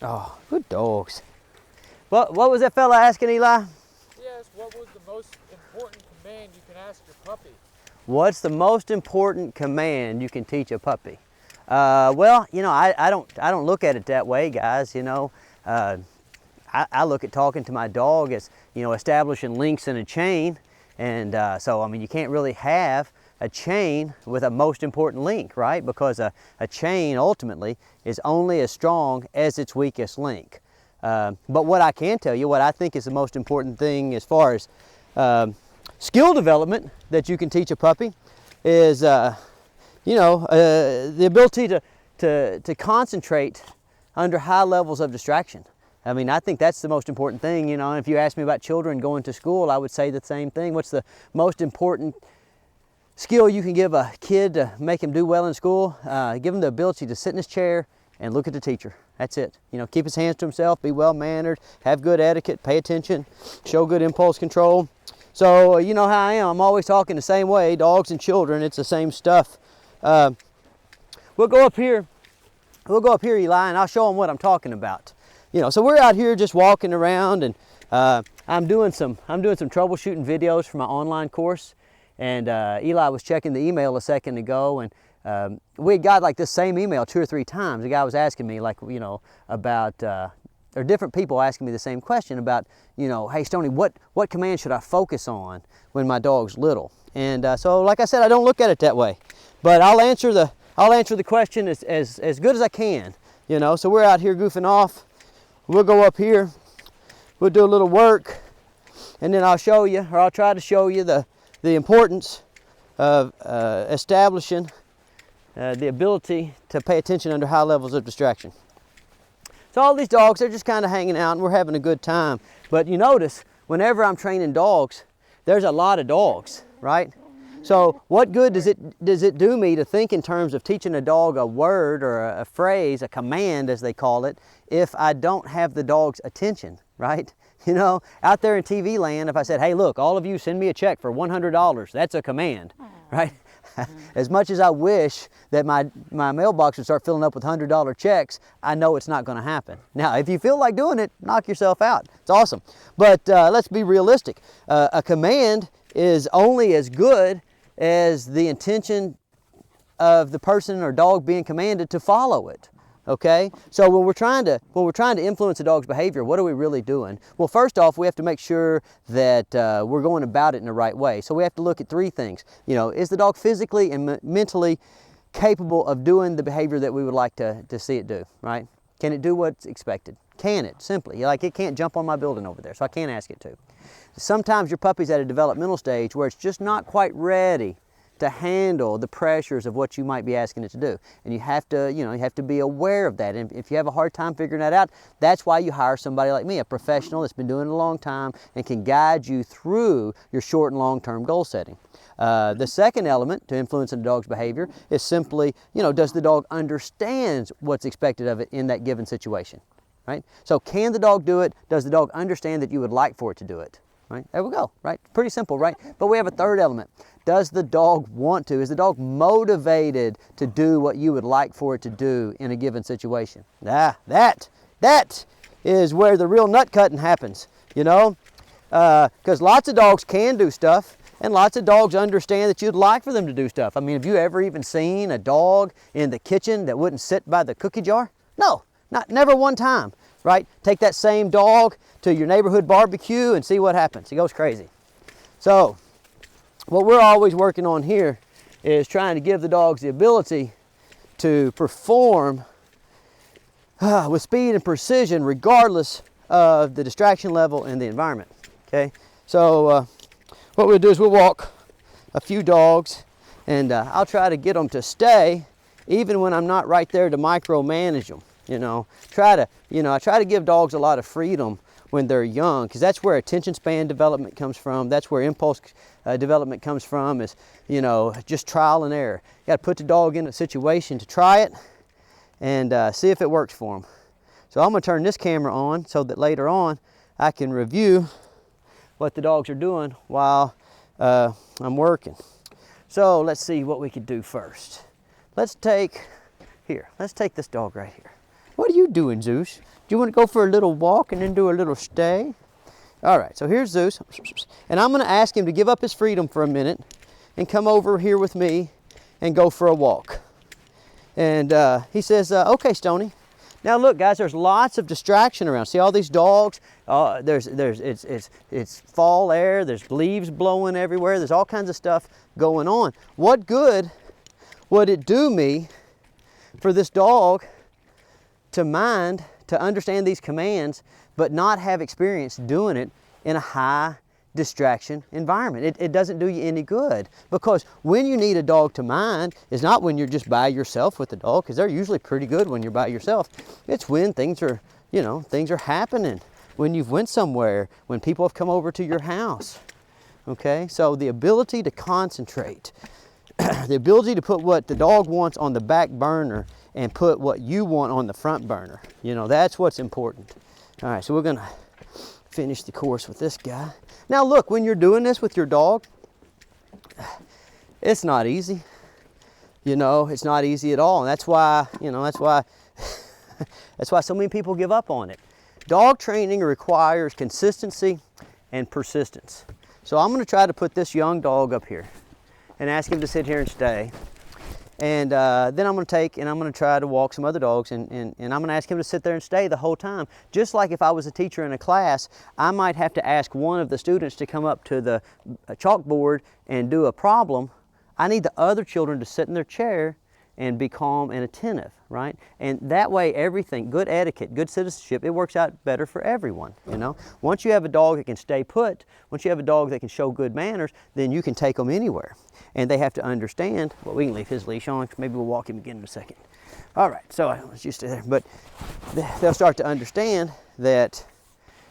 Oh, good dogs. What was that fella asking, Eli? Yes, what was the most important command you can ask your puppy? What's the most important command you can teach a puppy? Well, you know, I don't look at it that way, guys. You know, I look at talking to my dog as, you know, establishing links in a chain, and so I mean, you can't really have a chain with a most important link, right? Because a chain ultimately is only as strong as its weakest link. But what I can tell you, what I think is the most important thing as far as skill development that you can teach a puppy is, you know, the ability to concentrate under high levels of distraction. I mean, I think that's the most important thing. You know, if you ask me about children going to school, I would say the same thing. What's the most important skill you can give a kid to make him do well in school? Give him the ability to sit in his chair and look at the teacher. That's it. You know, keep his hands to himself, be well-mannered, have good etiquette, pay attention, show good impulse control. So, you know how I am. I'm always talking the same way. Dogs and children, it's the same stuff. We'll go up here, Eli, and I'll show them what I'm talking about. You know, so we're out here just walking around, and I'm doing some troubleshooting videos for my online course. And Eli was checking the email a second ago, and we got like this same email 2 or 3 times. The guy was asking me, like, you know, about, or different people asking me the same question about, you know, hey Stonnie, what command should I focus on when my dog's little? And so, like I said, I don't look at it that way, but I'll answer the question as good as I can. You know, so we're out here goofing off. We'll go up here, we'll do a little work, and then I'll show you, or I'll try to show you the importance of establishing the ability to pay attention under high levels of distraction. So all these dogs, they're just kind of hanging out and we're having a good time. But you notice, whenever I'm training dogs, there's a lot of dogs, right? So what good does it do me to think in terms of teaching a dog a word or a phrase, a command as they call it, if I don't have the dog's attention, right? You know, out there in TV land, if I said, hey look, all of you send me a check for $100, that's a command, right? As much as I wish that my mailbox would start filling up with $100 checks, I know it's not going to happen. Now, if you feel like doing it, knock yourself out. It's awesome. But let's be realistic. A command is only as good as the intention of the person or dog being commanded to follow it. Okay, so when we're trying to influence a dog's behavior, what are we really doing? Well, first off, we have to make sure that we're going about it in the right way. So we have to look at 3 things. You know, is the dog physically and mentally capable of doing the behavior that we would like to see it do, right? Can it do what's expected? Can it, simply? Like, it can't jump on my building over there, so I can't ask it to. Sometimes your puppy's at a developmental stage where it's just not quite ready to handle the pressures of what you might be asking it to do. And you have to be aware of that. And if you have a hard time figuring that out, that's why you hire somebody like me, a professional that's been doing it a long time and can guide you through your short and long-term goal setting. The second element to influencing the dog's behavior is simply, you know, does the dog understand what's expected of it in that given situation, right? So can the dog do it? Does the dog understand that you would like for it to do it? Right? There we go, right? Pretty simple, right? But we have a third element. Does the dog want to? Is the dog motivated to do what you would like for it to do in a given situation? That is where the real nut cutting happens, you know? Because lots of dogs can do stuff, and lots of dogs understand that you'd like for them to do stuff. I mean, have you ever even seen a dog in the kitchen that wouldn't sit by the cookie jar? No, never one time, right? Take that same dog to your neighborhood barbecue and see what happens. He goes crazy. So what we're always working on here is trying to give the dogs the ability to perform with speed and precision regardless of the distraction level and the environment. Okay, so what we'll do is we'll walk a few dogs, and I'll try to get them to stay even when I'm not right there to micromanage them. You know, I try to give dogs a lot of freedom when they're young, because that's where attention span development comes from. That's where impulse development comes from, is, you know, just trial and error. You got to put the dog in a situation to try it and see if it works for them. So I'm going to turn this camera on so that later on I can review what the dogs are doing while I'm working. So let's see what we could do first. Let's take this dog right here. What are you doing, Zeus? Do you want to go for a little walk and then do a little stay? All right, so here's Zeus. And I'm going to ask him to give up his freedom for a minute and come over here with me and go for a walk. And he says, okay, Stonnie. Now look, guys, there's lots of distraction around. See all these dogs? It's fall air. There's leaves blowing everywhere. There's all kinds of stuff going on. What good would it do me for this dog to understand these commands, but not have experience doing it in a high distraction environment? It doesn't do you any good, because when you need a dog to mind is not when you're just by yourself with the dog, because they're usually pretty good when you're by yourself. It's when things are, things are happening, when you've went somewhere, when people have come over to your house. Okay, so the ability to concentrate, the ability to put what the dog wants on the back burner and put what you want on the front burner, that's what's important. All right, so we're gonna finish the course with this guy. Now look, when you're doing this with your dog, it's not easy. It's not easy at all. And that's why, that's why so many people give up on it. Dog training requires consistency and persistence. So I'm going to try to put this young dog up here and ask him to sit here and stay. And then I'm going to try to walk some other dogs, and I'm going to ask him to sit there and stay the whole time. Just like if I was a teacher in a class, I might have to ask one of the students to come up to the chalkboard and do a problem. I need the other children to sit in their chair and be calm and attentive, right? And that way everything, good etiquette, good citizenship, it works out better for everyone, Once you have a dog that can stay put, once you have a dog that can show good manners, then you can take them anywhere. And they have to understand, well, we can leave his leash on, maybe we'll walk him again in a second. All right, so let's just stay there. But they'll start to understand that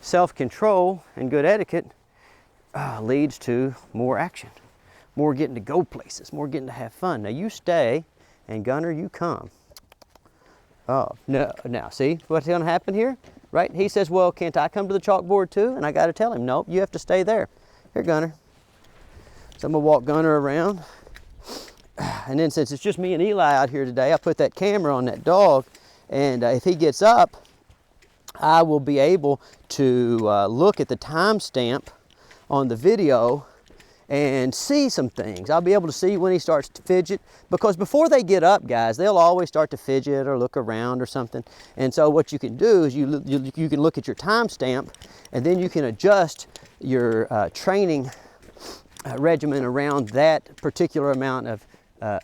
self-control and good etiquette leads to more action, more getting to go places, more getting to have fun. Now you stay, and Gunner, you come. Oh, no, now see what's gonna happen here, right? He says, well, can't I come to the chalkboard too? And I gotta tell him, nope, you have to stay there. Here, Gunner. So I'm gonna walk Gunner around. And then since it's just me and Eli out here today, I put that camera on that dog, and if he gets up, I will be able to look at the timestamp on the video and see some things. I'll be able to see when he starts to fidget, because before they get up, guys, they'll always start to fidget or look around or something. And so what you can do is you can look at your timestamp, and then you can adjust your training regimen around that particular amount of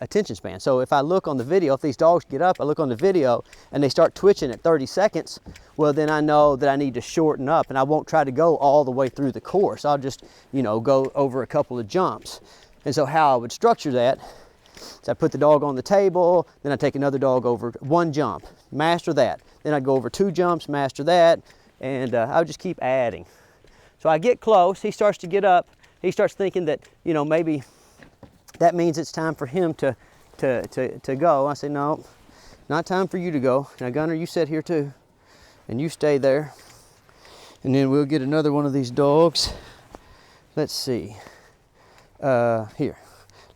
attention span. So if I look on the video, if these dogs get up, I look on the video and they start twitching at 30 seconds, well, then I know that I need to shorten up, and I won't try to go all the way through the course. I'll just, go over a couple of jumps. And so how I would structure that is I put the dog on the table, then I take another dog over one jump, master that. Then I'd go over 2 jumps, master that, and I would just keep adding. So I get close, he starts to get up, he starts thinking that, maybe that means it's time for him to go. I say, no, not time for you to go. Now, Gunner, you sit here too, and you stay there. And then we'll get another one of these dogs. Let's see. Here,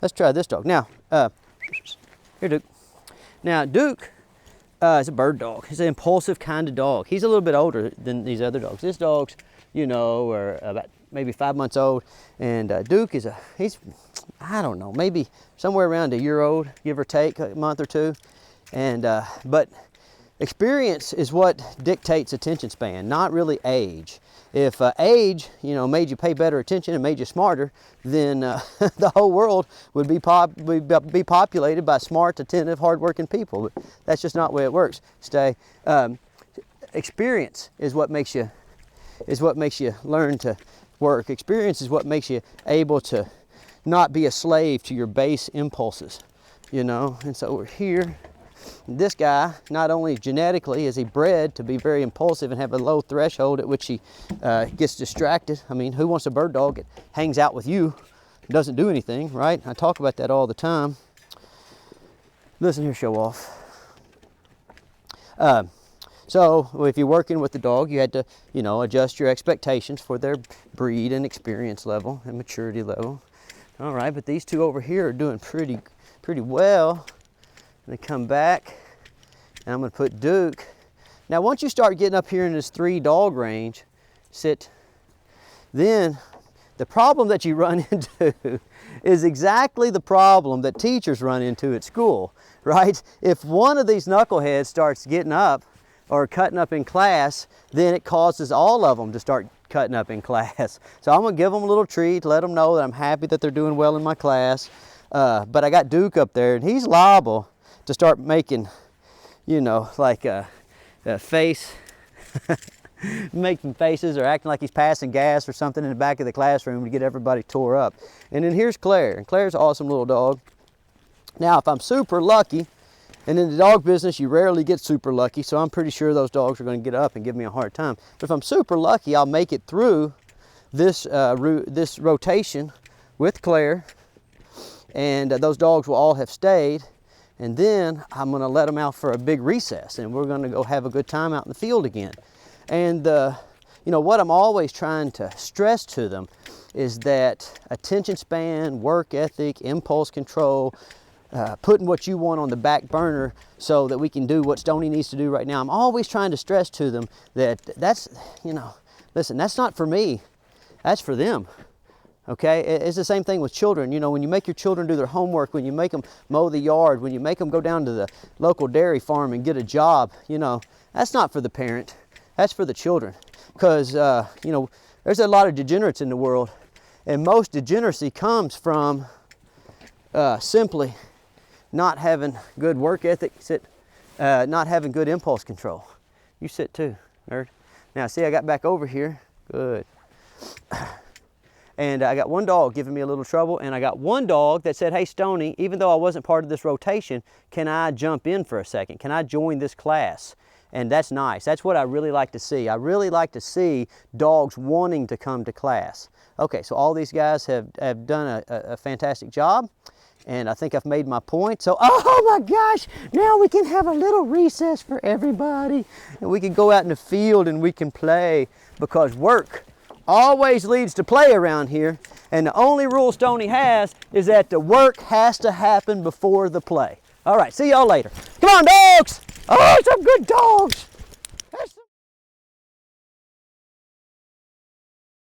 let's try this dog. Now, here, Duke. Now, Duke is a bird dog. He's an impulsive kind of dog. He's a little bit older than these other dogs. This dog's, are about maybe 5 months old, and Duke is I don't know, maybe somewhere around a year old, give or take a month or two. And but experience is what dictates attention span, not really age. If age, made you pay better attention and made you smarter, then the whole world would be populated by smart, attentive, hardworking people. But that's just not the way it works. Experience is what makes you learn to work. Experience is what makes you able to not be a slave to your base impulses, And so we're here. This guy, not only genetically is he bred to be very impulsive and have a low threshold at which he gets distracted. I mean, who wants a bird dog that hangs out with you and doesn't do anything, right? I talk about that all the time. Listen here, show off. So if you're working with the dog, you had to, adjust your expectations for their breed and experience level and maturity level. All right, but these two over here are doing pretty well. They come back, and I'm going to put Duke Now once you start getting up here in this 3 dog range, sit, then the problem that you run into is exactly the problem that teachers run into at school, right? If one of these knuckleheads starts getting up or cutting up in class, then it causes all of them to start cutting up in class. So I'm gonna give them a little treat, let them know that I'm happy that they're doing well in my class. But I got Duke up there, and he's liable to start making, you know, like a face, making faces or acting like he's passing gas or something in the back of the classroom to get everybody tore up. And then here's Claire, and Claire's an awesome little dog. Now, if I'm super lucky, and in the dog business, you rarely get super lucky, so I'm pretty sure those dogs are going to get up and give me a hard time. But if I'm super lucky, I'll make it through this, this rotation with Claire, and those dogs will all have stayed, and then I'm going to let them out for a big recess, and we're going to go have a good time out in the field again. And you know, what I'm always trying to stress to them is that attention span, work ethic, impulse control, putting what you want on the back burner so that we can do what Stonnie needs to do right now. I'm always trying to stress to them that that's, you know, listen, that's not for me, that's for them. Okay, it's the same thing with children. You know, when you make your children do their homework, when you make them mow the yard, when you make them go down to the local dairy farm and get a job, you know, that's not for the parent, that's for the children. Because, you know, there's a lot of degenerates in the world, and most degeneracy comes from simply not having good work ethic, not having good impulse control. You sit too, nerd. Now see, I got back over here, good. And I got one dog giving me a little trouble, and I got one dog that said, hey Stonnie, even though I wasn't part of this rotation, can I jump in for a second? Can I join this class? And that's nice. That's what I really like to see. I really like to see dogs wanting to come to class. Okay, so all these guys have done a fantastic job, and I think I've made my point. So, oh my gosh, now we can have a little recess for everybody, and we can go out in the field and we can play, because work always leads to play around here, and the only rule Stonnie has is that the work has to happen before the play. All right, see y'all later. Come on, dogs! Oh, some good dogs!